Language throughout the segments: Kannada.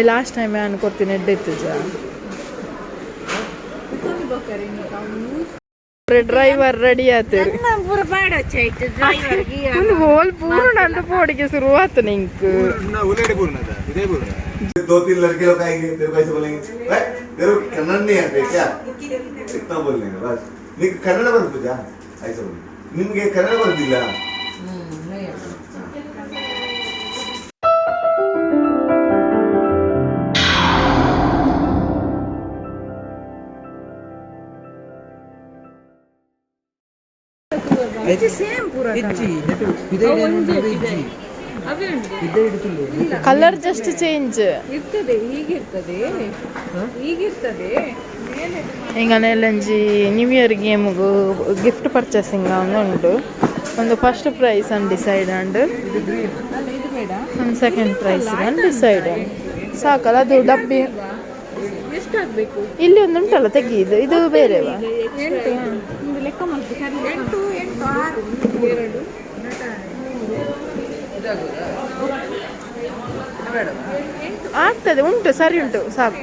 ಲಾಸ್ಟ್ ಟೈಮ್ ನಾನು ಕೊಡ್ತೀನಿ ಎಡ್ಡೆ ಇತ್ತು ಡ್ರೈವರ್ ರೆಡಿ ಆಯ್ತು ಹೋಲ್ पूर्ण अंत पोड़िके शुरुआत नहीं दो तीन लड़के लोग आएंगे तेरे को ऐसे बोलेंगे तेरे को कन्नड़ नहीं आते क्या इतना बोल लेंगे बस निक कन्नड़ बन पूजा ऐसे बोल निम्गे कन्नड़ बन दिला ಸೇಮ್ ಪೂರ ಕಲರ್ ಜಸ್ಟ್ ಚೇಂಜ್ ಇರ್ತದೆ ಹೀಗಿರ್ತದೆ ಹಿಂಗನೆಲ್ಲಂಜಿ ನ್ಯೂ ಇಯರ್ ಗೇಮ್ಗೂ ಗಿಫ್ಟ್ ಪರ್ಚೇಸಿಂಗ್ ಉಂಟು ಒಂದು ಫಸ್ಟ್ ಪ್ರೈಸ್ ಅನ್ಡಿಸೈಡ್ ಅಂಡ್ ಒಂದು ಸೆಕೆಂಡ್ ಪ್ರೈಸ್ ಅನ್ಡಿಸೈಡ್ ಸಾಕಲ್ಲ ಅದು ಡಬ್ಬಿ ಎಷ್ಟಾಗಬೇಕು ಇಲ್ಲಿ ಒಂದು ಉಂಟಲ್ಲ ತೆಗೀದು ಇದು ಬೇರೆವಾ ಲೆಕ್ಕ ಮಾಡ್ಬೇಕು 8 6 ಆಗ್ತದೆ ಉಂಟು ಸರಿ ಉಂಟು ಸಾಕು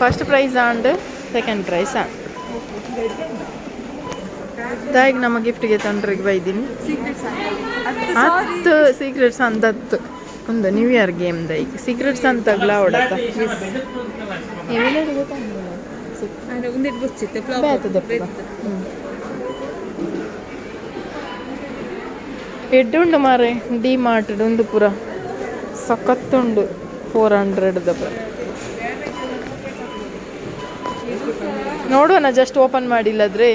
first prize and second prize ಈಗ ನಮ್ಮ ಗಿಫ್ಟ್ಗೆ ತಂಡ್ರಿಗೆ ಬೈದೀನಿ 10 ಸೀಕ್ರೆಟ್ಸ್ ಅಂತ 10 ಒಂದು ನ್ಯೂ ಇಯರ್ ಗೇಮ್ದ ಈಗ ಸೀಕ್ರೆಟ್ಸ್ ಅಂತ ಗ್ಲಾವಡತ್ತ ಎಡ್ಡುಂಡು ಮಾರೆ ಡಿ ಮಾರ್ಟ್ ಒಂದು ಪೂರ ಸಖತ್ತುಂಡು 400 ನೋಡೋಣ ಜಸ್ಟ್ ಓಪನ್ ಮಾಡಿಲ್ಲದ್ರೆ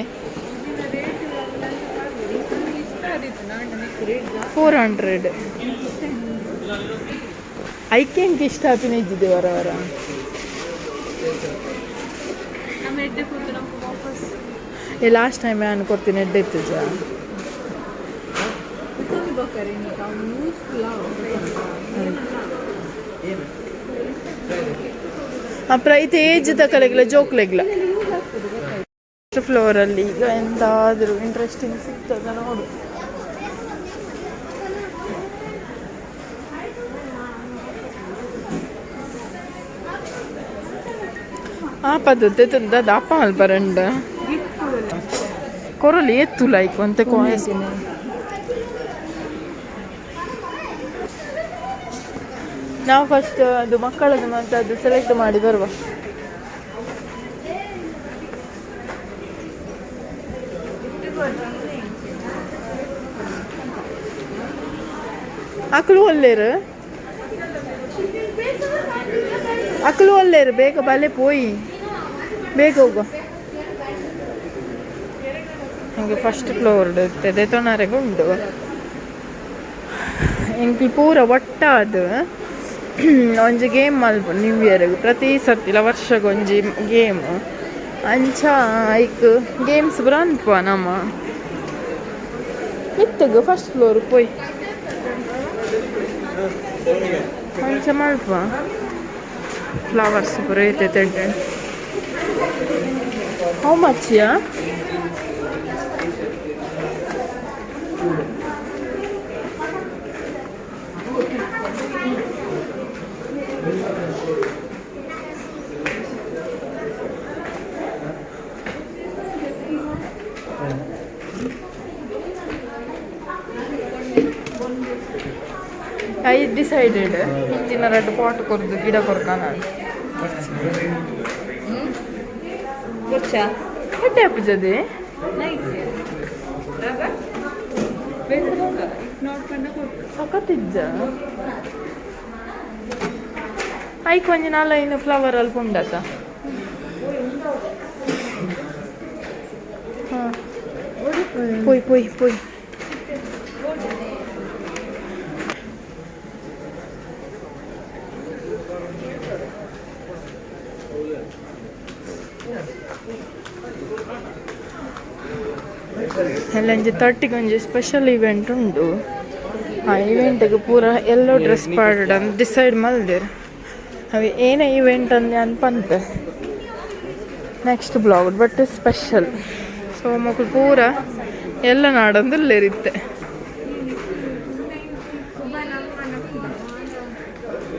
400 ಐಕೆಂಗೆ ಇಷ್ಟ ಆಪಿನ ಇದ್ದಿದೆ ವರ ಲಾಸ್ಟ್ ಟೈಮ್ ನಾನು ಕೊಡ್ತೀನಿ ಎಡ್ಡೆ ಇತ್ತು ಅಪ್ರ ಇದು ಏಜ್ ತಕಲೆಗಿಲ್ಲ ಜೋಕ್ಲೆಗಿಲ್ಲ ಫ್ಲೋರಲ್ಲಿ ಈಗ ಎಂತಾದರೂ ಇಂಟ್ರೆಸ್ಟಿಂಗ್ ಸಿಗ್ತದ ನೋಡು ಆ ಪದ್ಧತಿ ತಂದ ಅಪ್ಪ ಅಲ್ಲಿ ಬರಂಡ ಕೊರಲಿ ಎತ್ತು ಲೈಕ್ ಅಂತ ಕೋಸಿನ ನಾವು ಫಸ್ಟ್ ಅದು ಮಕ್ಕಳದ್ದು ಮತ್ತು ಅದು ಸೆಲೆಕ್ಟ್ ಮಾಡಿ ಬರುವ ಅಕ್ಕಳು ಒಲ್ಲೇರು ಬೇಗ ಬಲೆ ಪೋಯಿ ಬೇಗ ಹೋಗು ಹಂಗೆ ಫಸ್ಟ್ ಫ್ಲೋರ್ ಇರ್ತದೆ ತೊಣರೆಗೆ ಉಂಟು ಎಂಕ್ಲು ಪೂರ ಒಟ್ಟಾದ ಒಂಜಿ ಗೇಮ್ ಮಲ್ಪ ನ್ಯೂ ಇಯರ್ಗೆ ಪ್ರತಿ ಸರ್ತಿಲ ವರ್ಷಗೊಂಜಿ ಗೇಮ್ ಅಂಚ ಐಕ್ ಗೇಮ್ಸ್ ಪೂರ ಅನ್ಪ ನಮ್ಮ ಇತ್ತಗ ಫಸ್ಟ್ ಫ್ಲೋರ್ ಪೋಯ್ ಅಂಚ ಮಲ್ಪ ಫ್ಲವರ್ಸ್ ಪೂರ ಐತೆ how much yeah I decided ಇಂಚಿನ 2 ಪಾಟ್ ಕೊರ್ದು ಗಿಡ ಕೊರ್ಕಾನ ಗೊತ್ತಾ ಎಡ್ಡೆ ಪೂಜದೆ ಸಖತ್ತಿಜ್ಜ ಐ ಕೊಂಚ ನಾಲ್ಕು ಫ್ಲವರ್ ಅಲ್ಲಿ ಉಂಡತ ಹಾಂ ಪೋಯ್ ಎಲ್ಲಂಜಿ 30 ಒಂಜಿ ಸ್ಪೆಷಲ್ ಇವೆಂಟ್ ಉಂಡು ಆ ಇವೆಂಟ್ಗೆ ಪೂರ ಎಲ್ಲೋ ಡ್ರೆಸ್ ಪಾಡ್ ಅಂತ ಡಿಸೈಡ್ ಮಲ್ದಿರ್ ಅವು ಏನೇ ಇವೆಂಟ್ ಅಂದೆ ಅನ್ಪಂತೆ next blog but special so ಮಕ್ಕಳು ಪೂರ ಎಲ್ಲ ನಾಡೊಂದು ಇಲ್ಲಿರುತ್ತೆ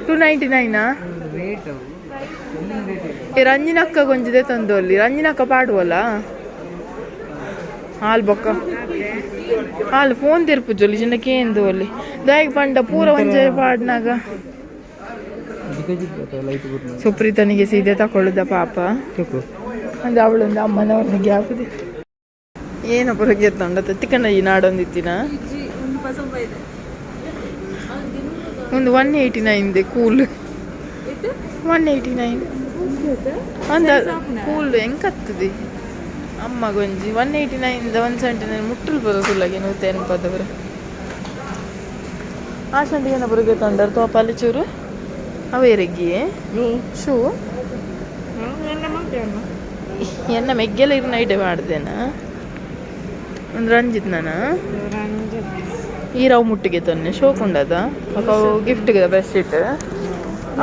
299 ರೇಟ್ ರಂಜಿನಕ್ಕ ಗೊಂಜಿದೆ ತಂದು ಅಲ್ಲಿ ರಂಜಿನಕ್ಕ ಪಾಡುವಲ್ಲ ಹಾಲು ಬೊಕ್ಕ ಹಾಲು ಫೋನ್ ತೆರ್ಪುಜೊಲ್ಲಿ ಜನಕ್ಕೆ ಎಂದು ಅಲ್ಲಿ ದಾಯಿಗೆ ಪಂಡ ಪೂರ ಒಂಜೆ ಪಾಡ್ನಾಗ ಸುಪ್ರೀತನಿಗೆ ಸೀದೆ ತಕೊಳ್ಳುದ ಪಾಪ ಅಂದ್ರೆ ಅವಳೊಂದು ಅಮ್ಮನವ್ರಿಗೆ ಹಾಕುದು ಏನೋ ಬರೋಗೆ ತಂಡ ತಿಕ್ಕಣ್ಣ ಈ ನಾಡೊಂದಿತ್ತಿನ ಒಂದು 189 ಕೂಲ್ 189 ಅಂದ ಕೂಲ್ ಹೆಂಗೆ ಕತ್ತದಿ ಅಮ್ಮ ಗೊಂಜಿ 189 179 ಮುಟ್ಟಲ್ ಬರೋ ಸುಳ್ಳಗೆ 180 ಆ ಶಂಟಿಗೆ ಬರೋಗೆ ತಂಡರು ತೋಪಾಲಿ ಚೂರು ಅವೇರಿಗೆ ಶೂ ಎನ್ನ ಮೆಗ್ಗೆಲ್ಲ ಇರು ನೈಟೇ ಮಾಡ್ದೇನ ಒಂದು ರಂಜಿತ್ ನಾನು ಈ ರಾವ್ ಮುಟ್ಟಿಗೆ ತೊನ್ನೆ ಶೋಕೊಂಡದ ಅವು ಗಿಫ್ಟ್ಗೆ ಬೆಡ್ಶೀಟ್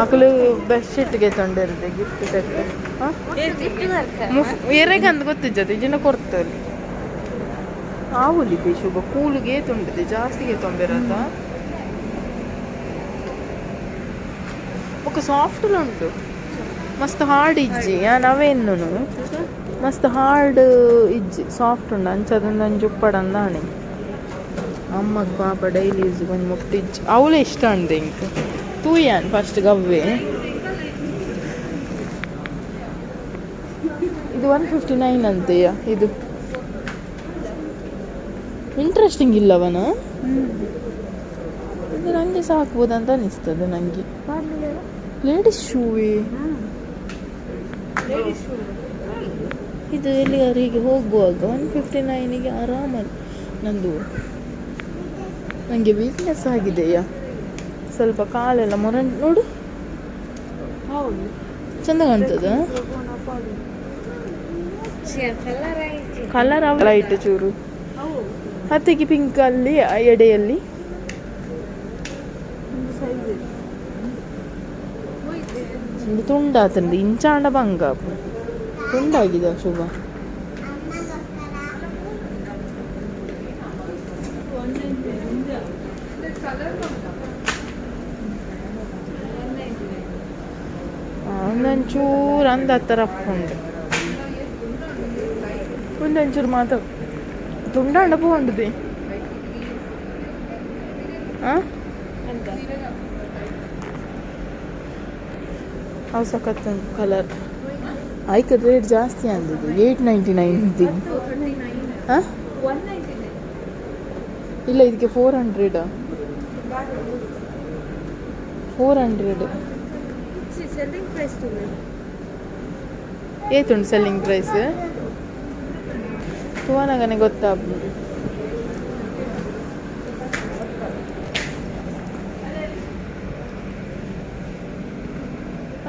ಅಕಲು ಬೆಡ್ಶೀಟ್ಗೆ ತೊಂಡಿರುತ್ತೆ ಗಿಫ್ಟ್ ಸೆಟ್ ಎರೆಗೆ ಅಂತ ಗೊತ್ತಿದ್ದದು ಜನ ಕೊಡ್ತಲ್ಲಿ ಆವುಲಿ ಶುಭ ಕೂಲಿಗೆ ತೊಂಡಿದೆ ಜಾಸ್ತಿಗೆ ತೊಂದಿರತ್ತ ఒక సాఫ్ట్లో ఉంటు మస్తు హార్డ్ ఇజ్జి నవేను మస్తు హార్డ్ ఇజ్జి సాఫ్ట్ ఉండు అంచదని చుప్పడందాని అమ్మకు పాప డైలీ యూజ్ కొంచెం ముట్టిచ్చి అవులే ఇష్టం అండి ఇంక తూయాను ఫస్ట్ గవ్వే ಇದು 159 ಅಂತೆಯ ಇದು ಇಂಟ್ರೆಸ್ಟಿಂಗ್ ಇಲ್ಲವನ ಇದು ನನಗೆ ಸಾಕ್ಬೋದಂತ ಅನಿಸ್ತದೆ ನನಗೆ ಲೇಡೀಸ್ ಶೂವೇ ಇದು ಎಲ್ಲಿಗಾರಿಗೆ ಹೋಗುವಾಗ 159ಗೆ ಆರಾಮಲ್ಲಿ ನಂದು ನನಗೆ ವೀಕ್ನೆಸ್ ಆಗಿದೆಯಾ ಸ್ವಲ್ಪ ಕಾಲೆಲ್ಲ ನೋಡು ಚಂದ ಕಾಣ್ತದ ಕಲರ್ ಲೈಟ್ ಚೂರು ಹತ್ತಿಗೆ ಪಿಂಕ್ ಅಲ್ಲಿ ಎಡೆಯಲ್ಲಿ ತುಂಡಾತಂದು ಇಂಚಾಂಡ ಬಂಗ ತುಂಡಾಗಿದೆ ಶುಭ ಒಂದೊಂಚೂರು ಅಂದ ಹತ್ತರ ಉಂಡು ಒಂದೊಂಚೂರು ಮಾತ್ರ ತುಂಡಾಂಡ ಪೋಂಡುದೆ ಅವು ಸಖತ್ ಕಲರ್ ಆಯ್ಕೆ ರೇಟ್ ಜಾಸ್ತಿ ಅಂದಿದ್ದು 899 ಇದು ಹಾಂ ಇಲ್ಲ ಇದಕ್ಕೆ 400 ಏತುಂಟು ಸೆಲ್ಲಿಂಗ್ ಪ್ರೈಸ್ ತೋನಗನೆ ಗೊತ್ತಾಗ್ಬೋದು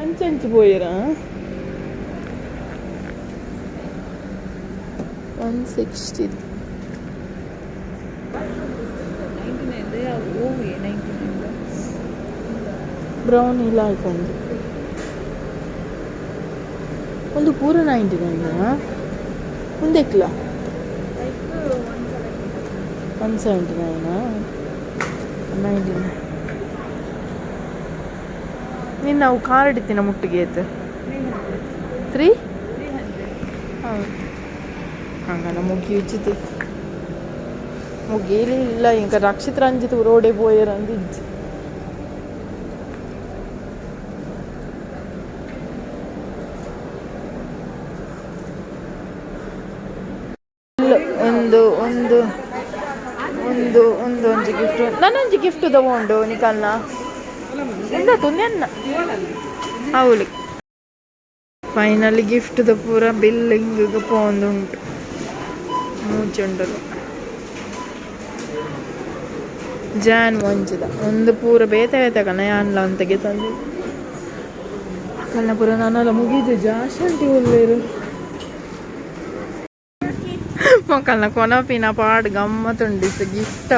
ಅಂಚಂಚು போயிரா 160 ಬ್ರೌನ್ ಇಲ್ಲ ಹಾಕೊಂಡು ಒಂದು ಪೂರ 99 ಒಂದೆಕ್ಲ 179 99 ನೀನು ನಾವು ಕಾರ್ ಹಿಡಿತೀನ ಮುಟ್ಟಿಗೆ ಆಯ್ತು 3 ಹೌದು ಹಂಗನ ಮುಗಿ ಉಜ್ಜಿತು ಮುಗಿಲಿ ಇಲ್ಲ ఇంకా రక్షిత రంజిత్ రోడే పోయారు అందించి ಒಂದು ಒಂದು ಒಂದು ಒಂದು ಒಂಜಿ ಗಿಫ್ಟ್ ನಾನೊಂಜಿ ಗಿಫ್ಟ್ ತಗೊಂಡು ನಿಕಲ್ನ ಎಂದ ತುಂದೆನ್ನ ಅವಳಿ ಫೈನಲಿ ಗಿಫ್ಟ್ ದ ಪೂರ ಬಿಲ್ಲಿಂಗ್ ಪೋಂದುಂಟು ಮೂಚುಂಡಲು ಜಾನ್ ಒಂಚಿದ ಒಂದು ಪೂರ ಬೇತೆ ಬೇತಕನ ಯಾನ್ಲ ಅಂತಗೆ ತಂದು ಕಲ್ಲ ಪೂರ ನಾನೆಲ್ಲ ಮುಗಿದು ಜಾಸ್ತಿ ಒಳ್ಳೆಯರು ಮಕ್ಕಳನ್ನ ಕೊನಪಿನ ಪಾಡ್ ಗಮ್ಮತ್ತುಂಡಿತ್ತು ಗಿಫ್ಟ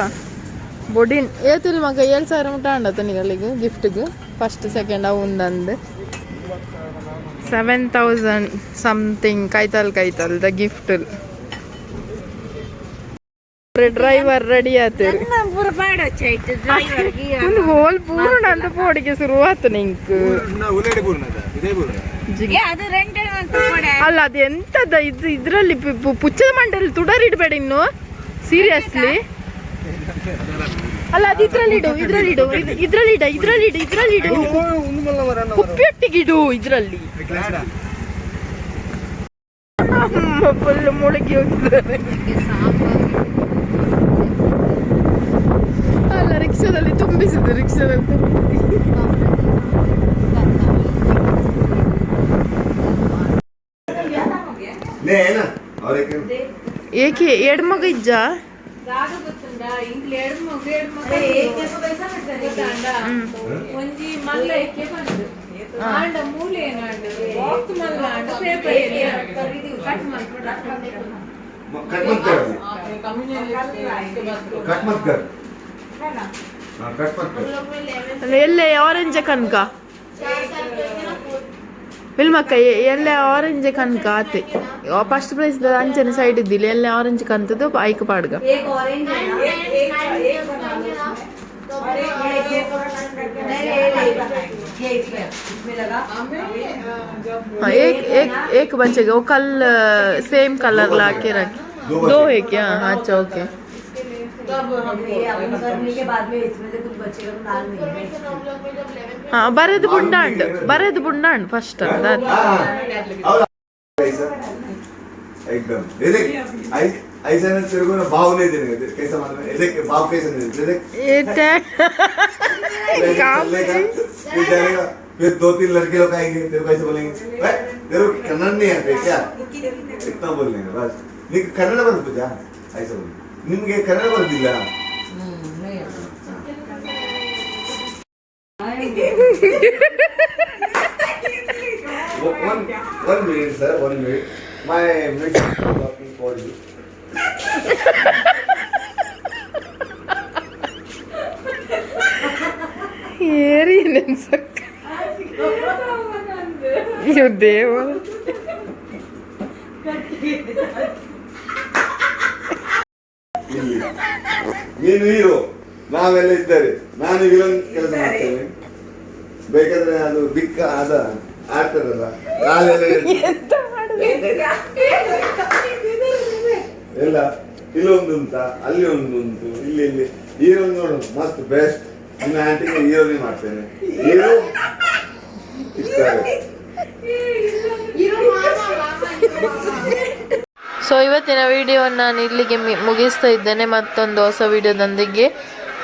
ಬೊಡಿನ್ ಏತಿಲ್ ಮಗ 7,000 ಮುಟ್ಟ ಅಂಡತ್ತು ನಿಗಳಿಗೆ ಗಿಫ್ಟ್ಗೆ ಫಸ್ಟ್ ಸೆಕೆಂಡ್ ಅವಂದಂದು 7,000 ಸಮಥಿಂಗ್ ಕೈತಲ್ ದ ಗಿಫ್ಟ್ ಡ್ರೈವರ್ ರೆಡಿ ಆತರು ಪೂರ ಬಾಡ ಚೈಟ್ ಡ್ರೈವರ್ ಒಂದು ಹೋಲ್ ಪೂರ್ಣ ಅಂತ ಪೋಡಿಗೆ ಶುರುವಾತು ನಿಂಕ್ ಅದು ರೆಂಟಲ್ ಅಂತ ಕೊಡೆ ಅಲ್ಲ ಅದು ಎಂತದ ಇದು ಇದ್ರಲ್ಲಿ ಪುಚ್ಚದ ಮಂಡಲ್ಲಿ ತುಡರಿಡ್ಬೇಡ ಇನ್ನು ಸೀರಿಯಸ್ಲಿ ಅಲ್ಲ ಅದು ಇದ್ರಲ್ಲಿಡು ಕುಪ್ಪಿಯೊಟ್ಟಿಗಿಡು ಇದ್ರಲ್ಲಿ ಫುಲ್ ಮುಳುಗಿ ಹೋಗಿದ್ದಾರೆ ಅಲ್ಲ ರಿಕ್ಷಾದಲ್ಲಿ ತುಂಬಿಸಿದ್ದು ಏಕೆ ಎರಡು ಮಗ ಇಜ್ಜ ಒಂಜಿ ಮಲ್ಲ ಏಕೆ ಬಂದು ಆಂಡ ಮೂಲೆ ಏನಾಂಡು ಬಾಕ್ಸ್ ಮಲ್ಲ ಆಂಡು ಪೇಪರ್ ಕಟ್ ಎಲ್ಲೇ ಆರೆಂಜ್ ಕನಕ ವಿಲ್ಮಕ್ಕ ಎಲ್ಲೇ ಆರೆಂಜ್ ಕನಕ ಆತೆ ಫಸ್ಟ್ ಪ್ರೈಸ್ ಅಂಚನೆ ಸೈಡ್ ಇದ್ದಿಲ್ಲ ಎಲ್ಲೇ ಆರೆಂಜ್ ಕಂತದ್ದು ಐಕ್ ಪಾಡ್ಗ एक बचेगा वो कल सेम कलर ला के रखे दो है क्या अच्छा ओके हाँ बरेद बुंडांड फर्स्ट एकदम ऐसा ना तेरे को ना भाव नहीं देने कैसा मालूम है देख भाव कैसे नहीं देते देख फिर 2-3 लड़के लोग आएंगे तेरे को ऐसे बोलेंगे तेरे को कन्नड़ नहीं आते क्या इतना बोल लेंगे बस नहीं कन्नड़ बंद पूजा ऐसा बोल निम्गे कन्नड़ बंद दिला one minute sir 1 minute my mix talking for you ಏರಿ ನೆನ್ಸಕ್ಕ ಅಯ್ಯೋ ದೇವ ನೀನು ಹೀರೋ ನಾವೆಲ್ಲ ಇದ್ದಾರೆ ನಾನು ವಿಲನ್ ಕೆಲಸ ಮಾಡ್ತೇನೆ ಬೇಕಾದ್ರೆ ಅದು ಬಿಕ್ಕ ಅದ ಆಡ್ತಾರಲ್ಲ ಎಲ್ಲ ಇಲ್ಲೊಂದು ಉಂಟ ಅಲ್ಲಿ ಒಂದು ಉಂಟು ಇಲ್ಲಿ ಹೀರೋ ನೋಡು ಮಸ್ತ್ ಬೆಸ್ಟ್ ನಿಮ್ಮ ಆಂಟಿಗೆ ಹೀರೋನೇ ಮಾಡ್ತೇನೆ ಹೀರೋ ಇರ್ತಾರೆ ಸೊ ಇವತ್ತಿನ ವಿಡಿಯೋವನ್ನು ನಾನು ಇಲ್ಲಿಗೆ ಮುಗಿಸ್ತಾ ಇದ್ದೇನೆ ಮತ್ತೊಂದು ಹೊಸ ವಿಡಿಯೋದೊಂದಿಗೆ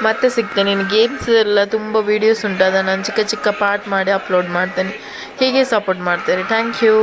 ಮತ್ತೆ ಸಿಗ್ತೇನೆ ಇನ್ನು ಗೇಮ್ಸ್ ಎಲ್ಲ ತುಂಬ ವೀಡಿಯೋಸ್ ಉಂಟು ಅದನ್ನು ನಾನು ಚಿಕ್ಕ ಚಿಕ್ಕ ಪಾರ್ಟ್ ಮಾಡಿ ಅಪ್ಲೋಡ್ ಮಾಡ್ತೇನೆ ಹೀಗೆ ಸಪೋರ್ಟ್ ಮಾಡ್ತೇನೆ ಥ್ಯಾಂಕ್ ಯು